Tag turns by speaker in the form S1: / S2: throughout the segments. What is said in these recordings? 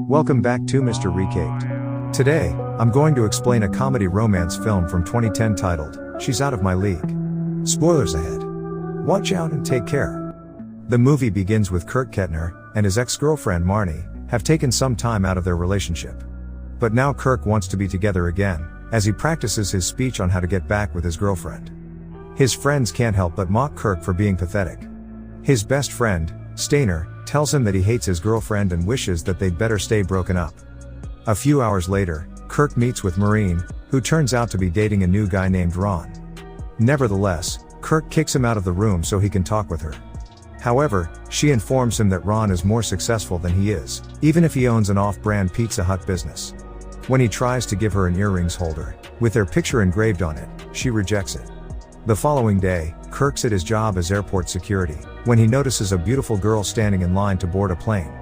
S1: Welcome back to Mr. Recaped. Today, I'm going to explain a comedy romance film from 2010 titled, She's Out of My League. Spoilers ahead. Watch out and take care. The movie begins with Kirk Kettner and his ex-girlfriend Marnie have taken some time out of their relationship. But now Kirk wants to be together again, as he practices his speech on how to get back with his girlfriend. His friends can't help but mock Kirk for being pathetic. His best friend, Stainer, tells him that he hates his girlfriend and wishes that they'd better stay broken up. A few hours later, Kirk meets with Maureen, who turns out to be dating a new guy named Ron. Nevertheless, Kirk kicks him out of the room so he can talk with her. However, she informs him that Ron is more successful than he is, even if he owns an off-brand Pizza Hut business. When he tries to give her an earrings holder, with their picture engraved on it, she rejects it. The following day, Kirk's at his job as airport security, when he notices a beautiful girl standing in line to board a plane.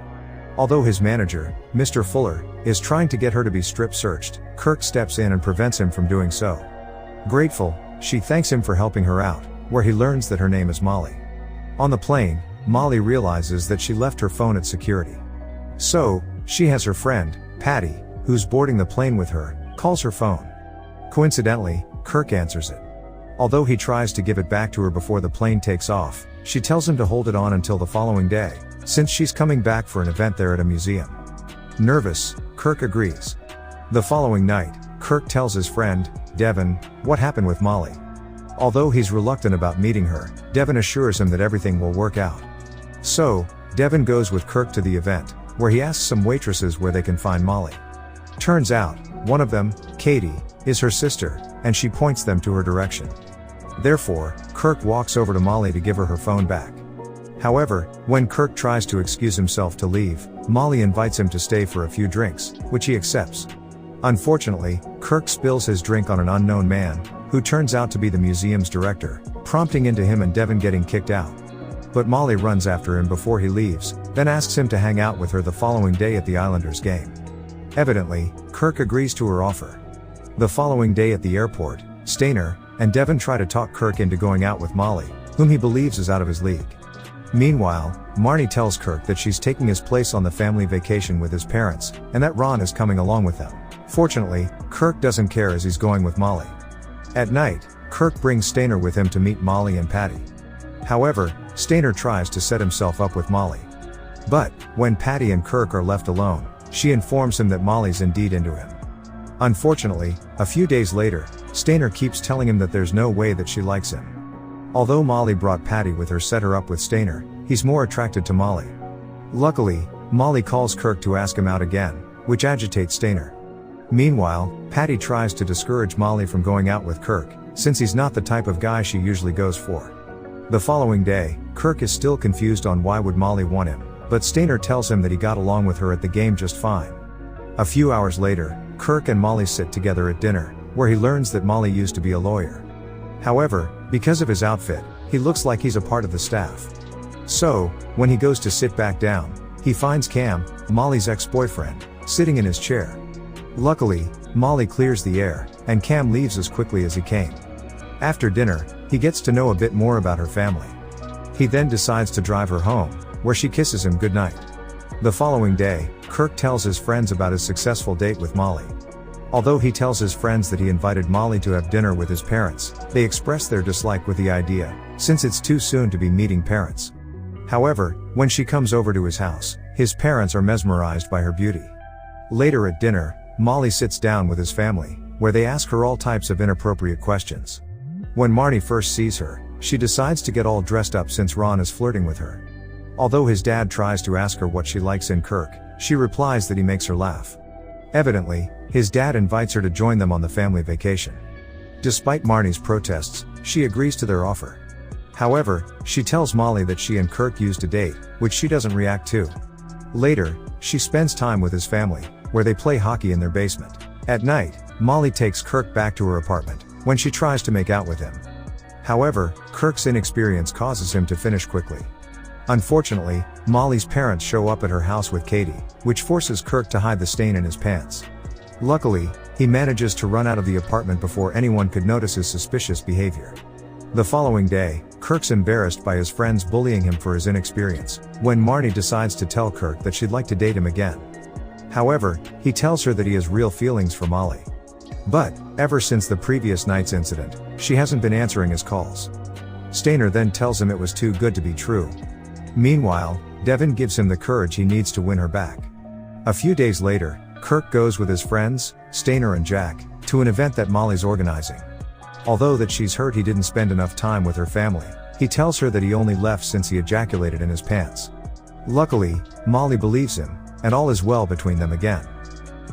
S1: Although his manager, Mr. Fuller, is trying to get her to be strip searched, Kirk steps in and prevents him from doing so. Grateful, she thanks him for helping her out, where he learns that her name is Molly. On the plane, Molly realizes that she left her phone at security. So, she has her friend, Patty, who's boarding the plane with her, calls her phone. Coincidentally, Kirk answers it. Although he tries to give it back to her before the plane takes off, she tells him to hold it on until the following day, since she's coming back for an event there at a museum. Nervous, Kirk agrees. The following night, Kirk tells his friend, Devin, what happened with Molly. Although he's reluctant about meeting her, Devin assures him that everything will work out. So, Devin goes with Kirk to the event, where he asks some waitresses where they can find Molly. Turns out, one of them, Katie, is her sister, and she points them to her direction. Therefore, Kirk walks over to Molly to give her her phone back. However, when Kirk tries to excuse himself to leave, Molly invites him to stay for a few drinks, which he accepts. Unfortunately, Kirk spills his drink on an unknown man, who turns out to be the museum's director, prompting into him and Devin getting kicked out. But Molly runs after him before he leaves, then asks him to hang out with her the following day at the Islanders game. Evidently, Kirk agrees to her offer. The following day at the airport, Stainer and Devin try to talk Kirk into going out with Molly, whom he believes is out of his league. Meanwhile, Marnie tells Kirk that she's taking his place on the family vacation with his parents, and that Ron is coming along with them. Fortunately, Kirk doesn't care as he's going with Molly. At night, Kirk brings Stainer with him to meet Molly and Patty. However, Stainer tries to set himself up with Molly. But, when Patty and Kirk are left alone, she informs him that Molly's indeed into him. Unfortunately, a few days later, Stainer keeps telling him that there's no way that she likes him. Although Molly brought Patty with her set her up with Stainer, he's more attracted to Molly. Luckily, Molly calls Kirk to ask him out again, which agitates Stainer. Meanwhile, Patty tries to discourage Molly from going out with Kirk, since he's not the type of guy she usually goes for. The following day, Kirk is still confused on why would Molly want him, but Stainer tells him that he got along with her at the game just fine. A few hours later, Kirk and Molly sit together at dinner, where he learns that Molly used to be a lawyer. However, because of his outfit, he looks like he's a part of the staff. So, when he goes to sit back down, he finds Cam, Molly's ex-boyfriend, sitting in his chair. Luckily, Molly clears the air, and Cam leaves as quickly as he came. After dinner, he gets to know a bit more about her family. He then decides to drive her home, where she kisses him goodnight. The following day, Kirk tells his friends about his successful date with Molly. Although he tells his friends that he invited Molly to have dinner with his parents, they express their dislike with the idea, since it's too soon to be meeting parents. However, when she comes over to his house, his parents are mesmerized by her beauty. Later at dinner, Molly sits down with his family, where they ask her all types of inappropriate questions. When Marnie first sees her, she decides to get all dressed up since Ron is flirting with her. Although his dad tries to ask her what she likes in Kirk, she replies that he makes her laugh. Evidently, his dad invites her to join them on the family vacation. Despite Marnie's protests, she agrees to their offer. However, she tells Molly that she and Kirk used to date, which she doesn't react to. Later, she spends time with his family, where they play hockey in their basement. At night, Molly takes Kirk back to her apartment, when she tries to make out with him. However, Kirk's inexperience causes him to finish quickly. Unfortunately, Molly's parents show up at her house with Katie, which forces Kirk to hide the stain in his pants. Luckily, he manages to run out of the apartment before anyone could notice his suspicious behavior. The following day, Kirk's embarrassed by his friends bullying him for his inexperience, when Marnie decides to tell Kirk that she'd like to date him again. However, he tells her that he has real feelings for Molly. But, ever since the previous night's incident, she hasn't been answering his calls. Stainer then tells him it was too good to be true. Meanwhile, Devon gives him the courage he needs to win her back. A few days later, Kirk goes with his friends, Stainer and Jack, to an event that Molly's organizing. Although that she's hurt he didn't spend enough time with her family, he tells her that he only left since he ejaculated in his pants. Luckily, Molly believes him, and all is well between them again.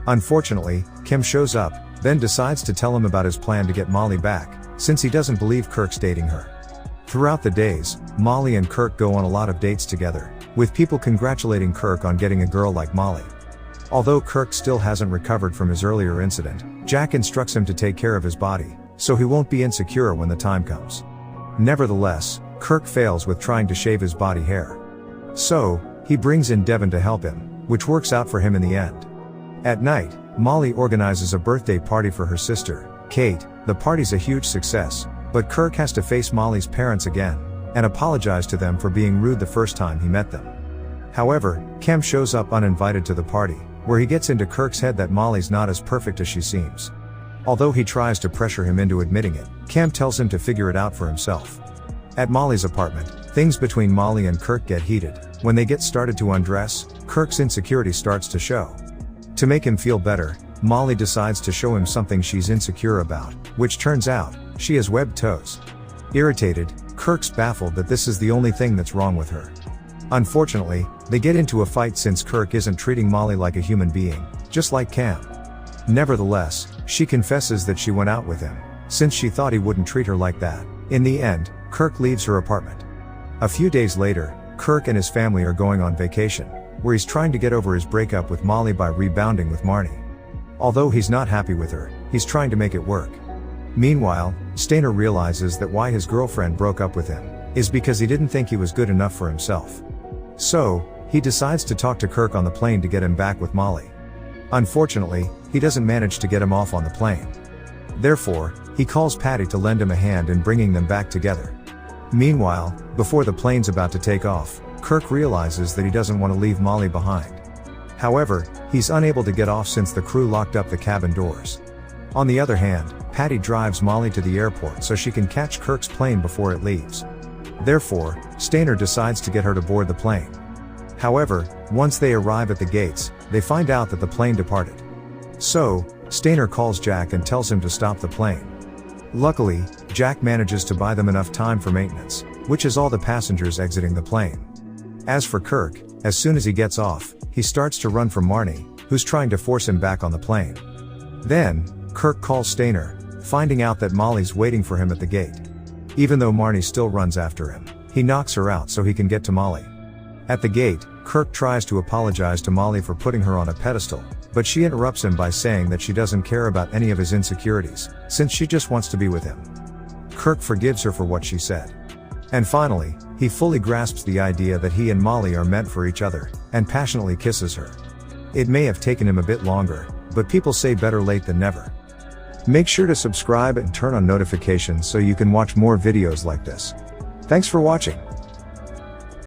S1: Unfortunately, Kim shows up, then decides to tell him about his plan to get Molly back, since he doesn't believe Kirk's dating her. Throughout the days, Molly and Kirk go on a lot of dates together, with people congratulating Kirk on getting a girl like Molly. Although Kirk still hasn't recovered from his earlier incident, Jack instructs him to take care of his body, so he won't be insecure when the time comes. Nevertheless, Kirk fails with trying to shave his body hair. So, he brings in Devon to help him, which works out for him in the end. At night, Molly organizes a birthday party for her sister, Kate. The party's a huge success, but Kirk has to face Molly's parents again, and apologize to them for being rude the first time he met them. However, Kim shows up uninvited to the party, where he gets into Kirk's head that Molly's not as perfect as she seems. Although he tries to pressure him into admitting it, Kim tells him to figure it out for himself. At Molly's apartment, things between Molly and Kirk get heated. When they get started to undress, Kirk's insecurity starts to show. To make him feel better, Molly decides to show him something she's insecure about, which turns out, she has webbed toes. Irritated, Kirk's baffled that this is the only thing that's wrong with her. Unfortunately, they get into a fight since Kirk isn't treating Molly like a human being, just like Cam. Nevertheless, she confesses that she went out with him, since she thought he wouldn't treat her like that. In the end, Kirk leaves her apartment. A few days later, Kirk and his family are going on vacation, where he's trying to get over his breakup with Molly by rebounding with Marnie. Although he's not happy with her, he's trying to make it work. Meanwhile, Stainer realizes that why his girlfriend broke up with him is because he didn't think he was good enough for himself. So, he decides to talk to Kirk on the plane to get him back with Molly. Unfortunately, he doesn't manage to get him off on the plane. Therefore, he calls Patty to lend him a hand in bringing them back together. Meanwhile, before the plane's about to take off, Kirk realizes that he doesn't want to leave Molly behind. However, he's unable to get off since the crew locked up the cabin doors. On the other hand, Patty drives Molly to the airport so she can catch Kirk's plane before it leaves. Therefore, Stainer decides to get her to board the plane. However, once they arrive at the gates, they find out that the plane departed. So, Stainer calls Jack and tells him to stop the plane. Luckily, Jack manages to buy them enough time for maintenance, which is all the passengers exiting the plane. As for Kirk, as soon as he gets off, he starts to run from Marnie, who's trying to force him back on the plane. Then, Kirk calls Stainer, finding out that Molly's waiting for him at the gate. Even though Marnie still runs after him, he knocks her out so he can get to Molly. At the gate, Kirk tries to apologize to Molly for putting her on a pedestal, but she interrupts him by saying that she doesn't care about any of his insecurities, since she just wants to be with him. Kirk forgives her for what she said. And finally, he fully grasps the idea that he and Molly are meant for each other, and passionately kisses her. It may have taken him a bit longer, but people say better late than never. Make sure to subscribe and turn on notifications so you can watch more videos like this. Thanks for watching.